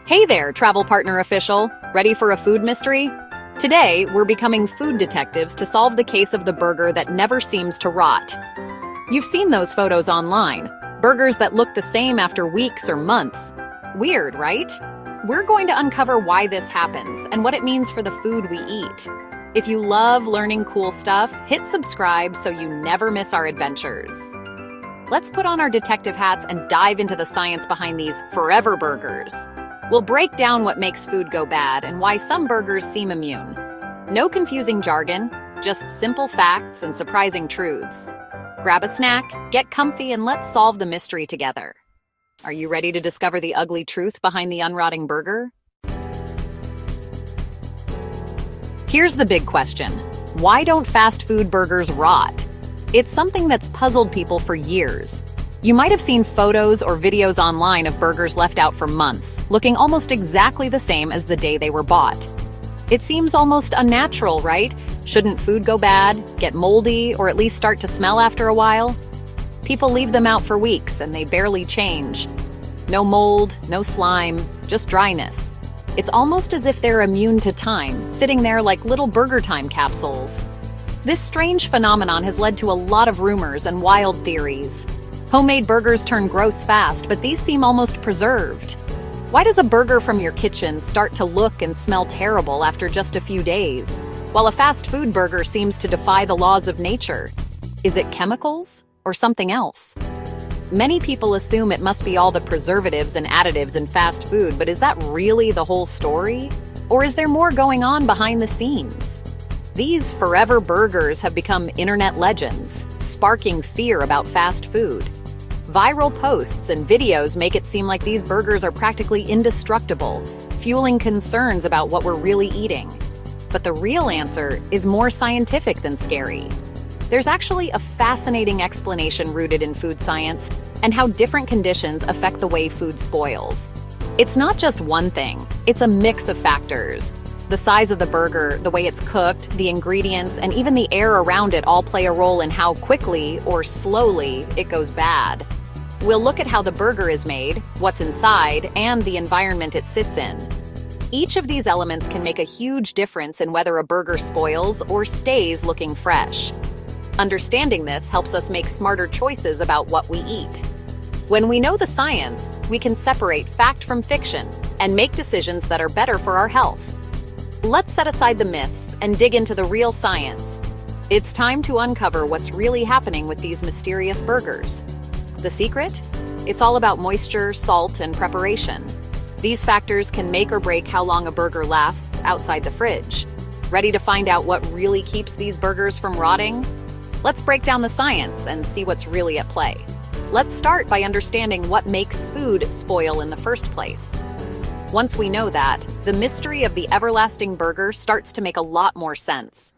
Hey there, travel partner official. Ready for a food mystery? Today, we're becoming food detectives to solve the case of the burger that never seems to rot. You've seen those photos online. Burgers that look the same after weeks or months. Weird, right? We're going to uncover why this happens and what it means for the food we eat. If you love learning cool stuff, hit subscribe so you never miss our adventures. Let's put on our detective hats and dive into the science behind these forever burgers. We'll break down what makes food go bad and why some burgers seem immune. No confusing jargon, just simple facts and surprising truths. Grab a snack, get comfy, and let's solve the mystery together. Are you ready to discover the ugly truth behind the unrotting burger? Here's the big question. Why don't fast food burgers rot? It's something that's puzzled people for years. You might have seen photos or videos online of burgers left out for months, looking almost exactly the same as the day they were bought. It seems almost unnatural, right? Shouldn't food go bad, get moldy, or at least start to smell after a while? People leave them out for weeks and they barely change. No mold, no slime, just dryness. It's almost as if they're immune to time, sitting there like little burger time capsules. This strange phenomenon has led to a lot of rumors and wild theories. Homemade burgers turn gross fast, but these seem almost preserved. Why does a burger from your kitchen start to look and smell terrible after just a few days, while a fast food burger seems to defy the laws of nature? Is it chemicals or something else? Many people assume it must be all the preservatives and additives in fast food, but is that really the whole story? Or is there more going on behind the scenes? These forever burgers have become internet legends, sparking fear about fast food. Viral posts and videos make it seem like these burgers are practically indestructible, fueling concerns about what we're really eating. But the real answer is more scientific than scary. There's actually a fascinating explanation rooted in food science and how different conditions affect the way food spoils. It's not just one thing, it's a mix of factors. The size of the burger, the way it's cooked, the ingredients, and even the air around it all play a role in how quickly or slowly it goes bad. We'll look at how the burger is made, what's inside, and the environment it sits in. Each of these elements can make a huge difference in whether a burger spoils or stays looking fresh. Understanding this helps us make smarter choices about what we eat. When we know the science, we can separate fact from fiction and make decisions that are better for our health. Let's set aside the myths and dig into the real science. It's time to uncover what's really happening with these mysterious burgers. The secret? It's all about moisture, salt, and preparation. These factors can make or break how long a burger lasts outside the fridge. Ready to find out what really keeps these burgers from rotting? Let's break down the science and see what's really at play. Let's start by understanding what makes food spoil in the first place. Once we know that, the mystery of the everlasting burger starts to make a lot more sense.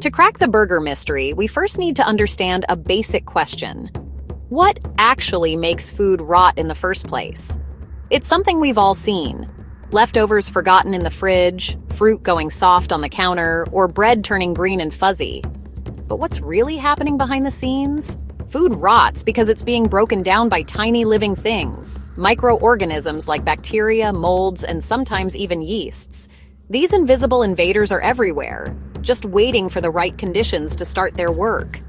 To crack the burger mystery, we first need to understand a basic question. What actually makes food rot in the first place? It's something we've all seen. Leftovers forgotten in the fridge, fruit going soft on the counter, or bread turning green and fuzzy. But what's really happening behind the scenes? Food rots because it's being broken down by tiny living things, microorganisms like bacteria, molds, and sometimes even yeasts. These invisible invaders are everywhere, just waiting for the right conditions to start their work.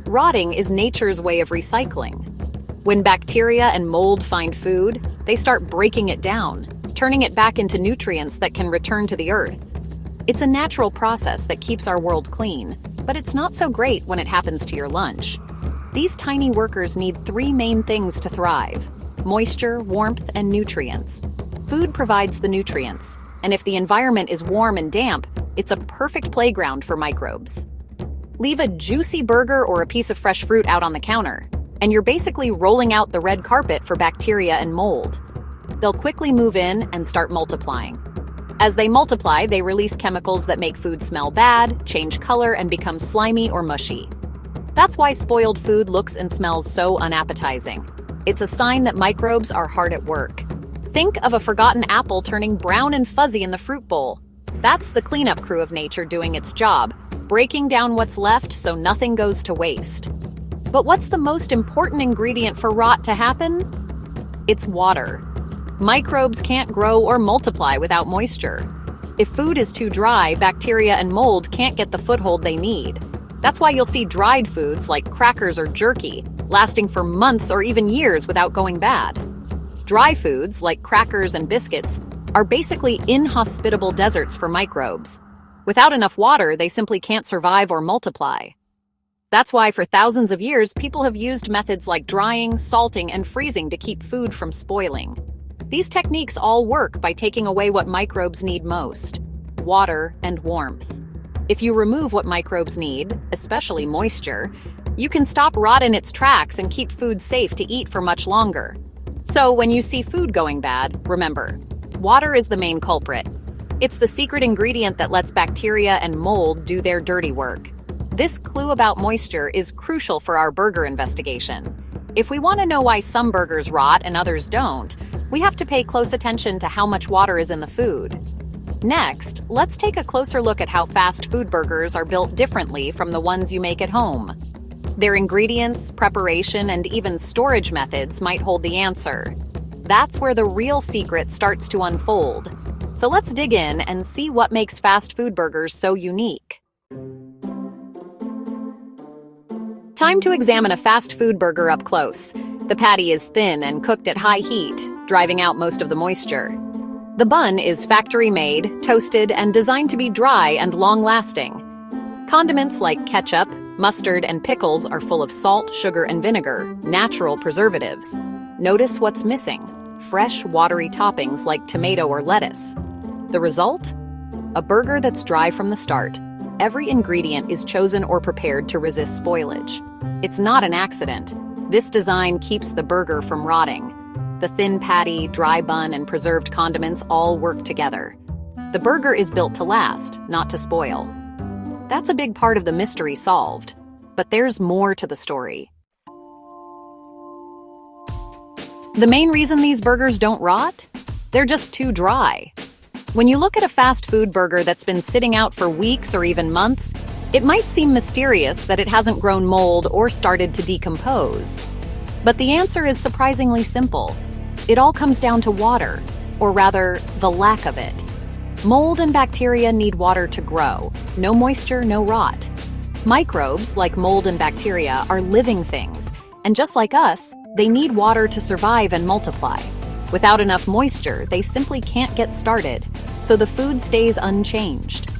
Rotting is nature's way of recycling. When bacteria and mold find food, they start breaking it down, turning it back into nutrients that can return to the earth. It's a natural process that keeps our world clean, but it's not so great when it happens to your lunch. These tiny workers need three main things to thrive: moisture, warmth, and nutrients. Food provides the nutrients, and if the environment is warm and damp, it's a perfect playground for microbes. Leave a juicy burger or a piece of fresh fruit out on the counter, and you're basically rolling out the red carpet for bacteria and mold. They'll quickly move in and start multiplying. As they multiply, they release chemicals that make food smell bad, change color, and become slimy or mushy. That's why spoiled food looks and smells so unappetizing. It's a sign that microbes are hard at work. Think of a forgotten apple turning brown and fuzzy in the fruit bowl. That's the cleanup crew of nature doing its job, breaking down what's left so nothing goes to waste. But what's the most important ingredient for rot to happen? It's water. Microbes can't grow or multiply without moisture. If food is too dry, bacteria and mold can't get the foothold they need. That's why you'll see dried foods like crackers or jerky lasting for months or even years without going bad. Dry foods like crackers and biscuits are basically inhospitable deserts for microbes. Without enough water, they simply can't survive or multiply. That's why for thousands of years, people have used methods like drying, salting, and freezing to keep food from spoiling. These techniques all work by taking away what microbes need most: water and warmth. If you remove what microbes need, especially moisture, you can stop rot in its tracks and keep food safe to eat for much longer. So when you see food going bad, remember, water is the main culprit. It's the secret ingredient that lets bacteria and mold do their dirty work. This clue about moisture is crucial for our burger investigation. If we want to know why some burgers rot and others don't, we have to pay close attention to how much water is in the food. Next, let's take a closer look at how fast food burgers are built differently from the ones you make at home. Their ingredients, preparation, and even storage methods might hold the answer. That's where the real secret starts to unfold. So let's dig in and see what makes fast food burgers so unique. Time to examine a fast food burger up close. The patty is thin and cooked at high heat, driving out most of the moisture. The bun is factory-made, toasted, and designed to be dry and long-lasting. Condiments like ketchup, mustard, and pickles are full of salt, sugar, and vinegar, natural preservatives. Notice what's missing: fresh, watery toppings like tomato or lettuce. The result? A burger that's dry from the start. Every ingredient is chosen or prepared to resist spoilage. It's not an accident. This design keeps the burger from rotting. The thin patty, dry bun, and preserved condiments all work together. The burger is built to last, not to spoil. That's a big part of the mystery solved. But there's more to the story. The main reason these burgers don't rot? They're just too dry. When you look at a fast food burger that's been sitting out for weeks or even months, it might seem mysterious that it hasn't grown mold or started to decompose. But the answer is surprisingly simple. It all comes down to water, or rather, the lack of it. Mold and bacteria need water to grow. No moisture, no rot. Microbes, like mold and bacteria, are living things, and just like us, they need water to survive and multiply. Without enough moisture, they simply can't get started, so the food stays unchanged.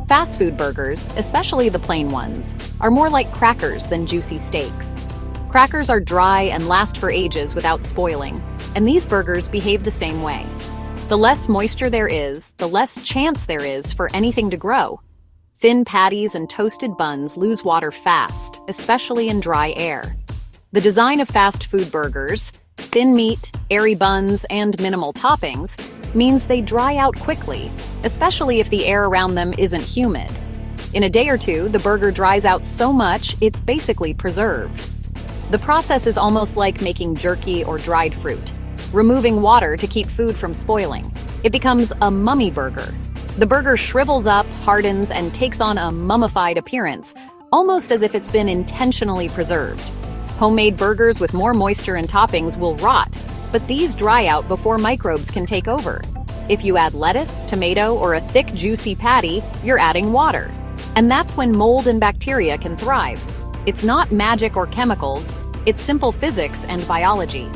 Fast food burgers, especially the plain ones, are more like crackers than juicy steaks. Crackers are dry and last for ages without spoiling, and these burgers behave the same way. The less moisture there is, the less chance there is for anything to grow. Thin patties and toasted buns lose water fast, especially in dry air. The design of fast food burgers, thin meat, airy buns, and minimal toppings, means they dry out quickly, especially if the air around them isn't humid. In a day or two, the burger dries out so much it's basically preserved. The process is almost like making jerky or dried fruit, removing water to keep food from spoiling. It becomes a mummy burger. The burger shrivels up, hardens, and takes on a mummified appearance, almost as if it's been intentionally preserved. Homemade burgers with more moisture and toppings will rot, but these dry out before microbes can take over. If you add lettuce, tomato, or a thick, juicy patty, you're adding water. And that's when mold and bacteria can thrive. It's not magic or chemicals, it's simple physics and biology.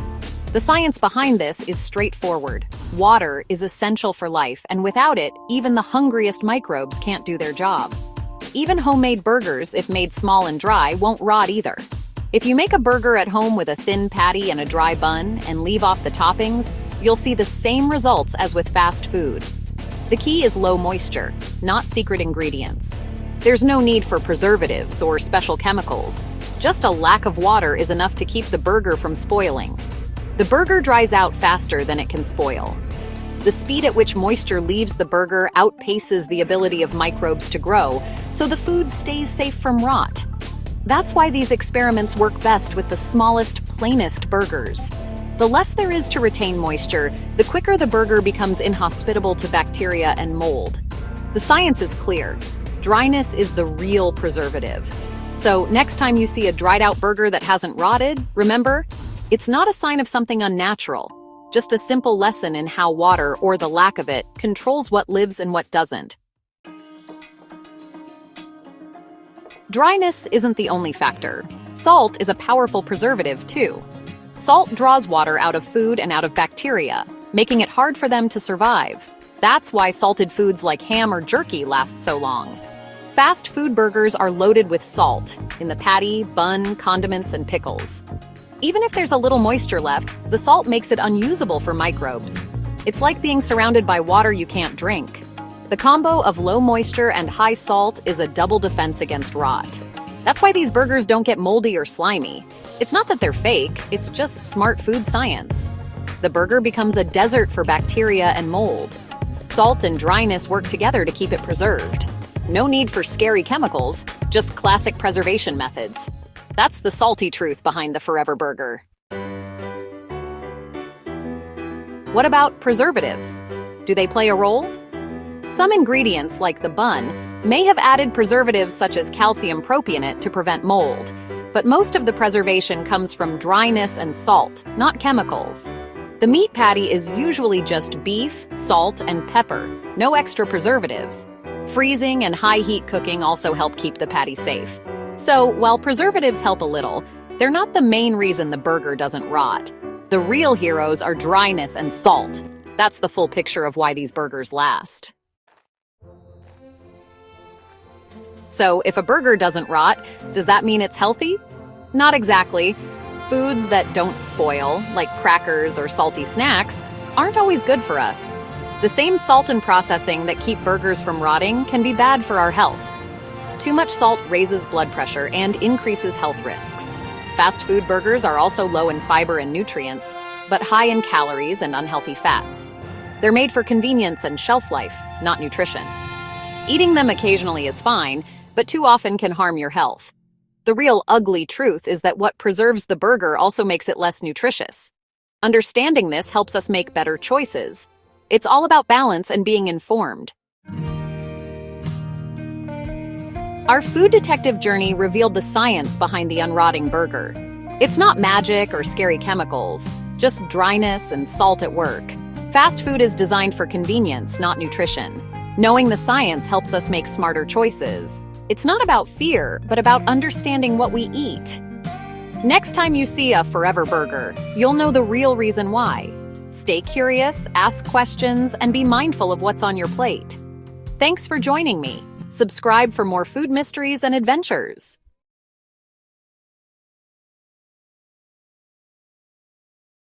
The science behind this is straightforward. Water is essential for life, and without it, even the hungriest microbes can't do their job. Even homemade burgers, if made small and dry, won't rot either. If you make a burger at home with a thin patty and a dry bun and leave off the toppings, you'll see the same results as with fast food. The key is low moisture, not secret ingredients. There's no need for preservatives or special chemicals. Just a lack of water is enough to keep the burger from spoiling. The burger dries out faster than it can spoil. The speed at which moisture leaves the burger outpaces the ability of microbes to grow, so the food stays safe from rot. That's why these experiments work best with the smallest, plainest burgers. The less there is to retain moisture, the quicker the burger becomes inhospitable to bacteria and mold. The science is clear. Dryness is the real preservative. So next time you see a dried out burger that hasn't rotted, remember, It's not a sign of something unnatural, just a simple lesson in how water, or the lack of it, controls what lives and what doesn't. Dryness isn't the only factor. Salt is a powerful preservative, too. Salt draws water out of food and out of bacteria, making it hard for them to survive. That's why salted foods like ham or jerky last so long. Fast food burgers are loaded with salt in the patty, bun, condiments, and pickles. Even if there's a little moisture left, the salt makes it unusable for microbes. It's like being surrounded by water you can't drink. The combo of low moisture and high salt is a double defense against rot. That's why these burgers don't get moldy or slimy. It's not that they're fake, it's just smart food science. The burger becomes a desert for bacteria and mold. Salt and dryness work together to keep it preserved. No need for scary chemicals, just classic preservation methods. That's the salty truth behind the Forever Burger. What about preservatives? Do they play a role? Some ingredients, like the bun, may have added preservatives such as calcium propionate to prevent mold, but most of the preservation comes from dryness and salt, not chemicals. The meat patty is usually just beef, salt, and pepper, no extra preservatives. Freezing and high heat cooking also help keep the patty safe. So, while preservatives help a little, they're not the main reason the burger doesn't rot. The real heroes are dryness and salt. That's the full picture of why these burgers last. So, if a burger doesn't rot, does that mean it's healthy? Not exactly. Foods that don't spoil, like crackers or salty snacks, aren't always good for us. The same salt and processing that keep burgers from rotting can be bad for our health. Too much salt raises blood pressure and increases health risks. Fast food burgers are also low in fiber and nutrients, but high in calories and unhealthy fats. They're made for convenience and shelf life, not nutrition. Eating them occasionally is fine, but too often can harm your health. The real ugly truth is that what preserves the burger also makes it less nutritious. Understanding this helps us make better choices. It's all about balance and being informed. Our food detective journey revealed the science behind the unrotting burger. It's not magic or scary chemicals, just dryness and salt at work. Fast food is designed for convenience, not nutrition. Knowing the science helps us make smarter choices. It's not about fear, but about understanding what we eat. Next time you see a Forever Burger, you'll know the real reason why. Stay curious, ask questions, and be mindful of what's on your plate. Thanks for joining me. Subscribe for more food mysteries and adventures.